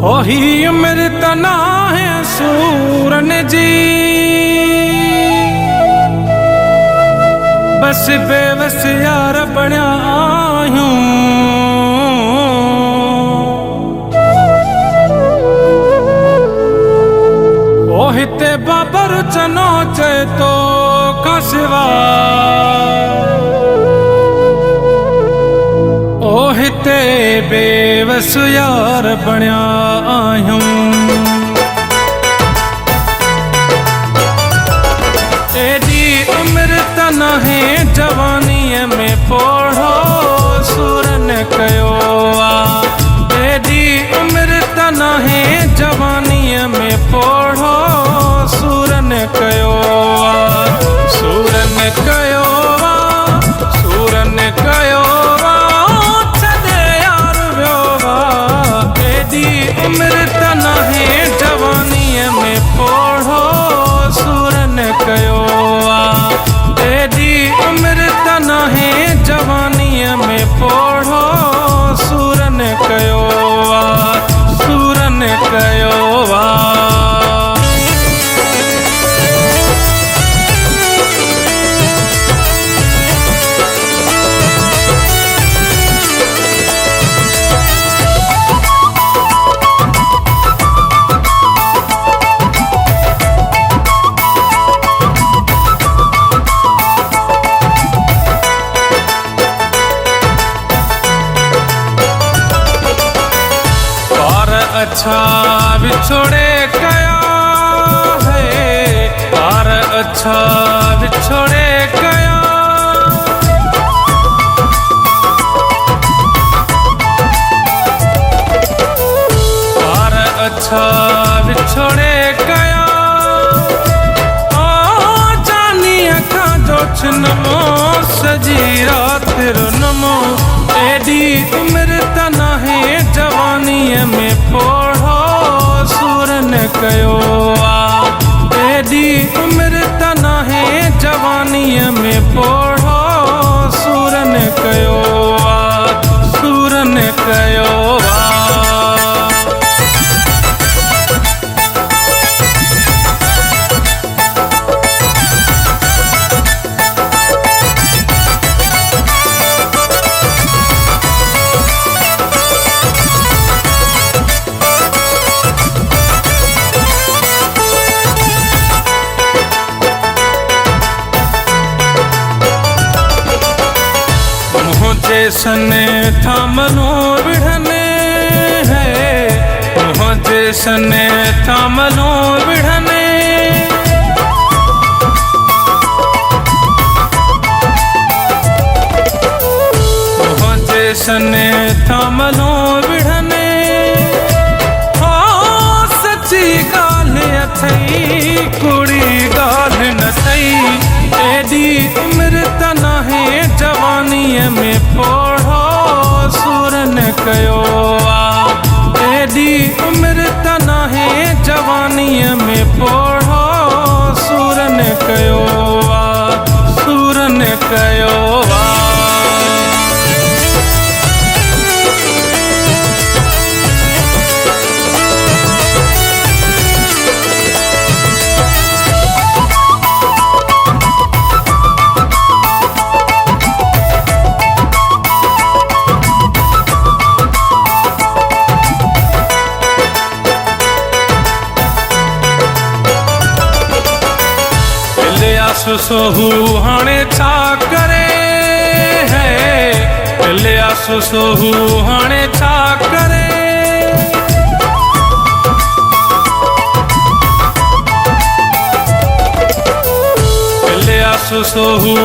ओही अमृत नाहे सूरन जी, बस बेवस यार बणिया आयूं। ओहिते बाबर चनो चए तो खसवा, ओहिते बेवस यार बणिया आयूं। एडी उम्र त नाहे जवानीअ में पोढ़ो सूरन कयो आ। एडी उम्र त नाहे जवानीअ में पोढ़ो सूरन कयो आ। सूरन कयो आ, सूरन कयो आ, छॾे यार वियो आ। एडी उम्र त नाहे जवानीअ में पोढ़ो सूरन कयो आ। एडी उम्र त नाहे जवानीअ में पोढ़ो सूरन कयो आ, सूरन कयो आ। अच्छा बिछोड़े गया है, और अच्छा बिछोड़े गया। और अच्छा बिछोड़े गया, ओ जानिए का जोछ नमो सजी रात नमो। एडी उम्र त नाहे जवानीअ में पोढ़ो सूरन कयो आ। एडी उम्र त नाहे जवानीअ में पोढ़ो सूरन कयो आ, सूरन कयो आ। जैसने थामनो बिढ़ने है, जैसने थामनो बिढ़ने। जैसने थामनो बिढ़ने, हो सची गाल अथई कुड़ी गाल न थई। एडी उम्र त नाहे जवानीअ में पोढ़ो सूरन कयो आ। एडी उम्र त नाहे जवानीअ में पोढ़ो सूरन कयो आ, सूरन कयो आ। सोहू हाणे छा करे है, लियासु सोहू हाणे छा करे। लियासु सोहू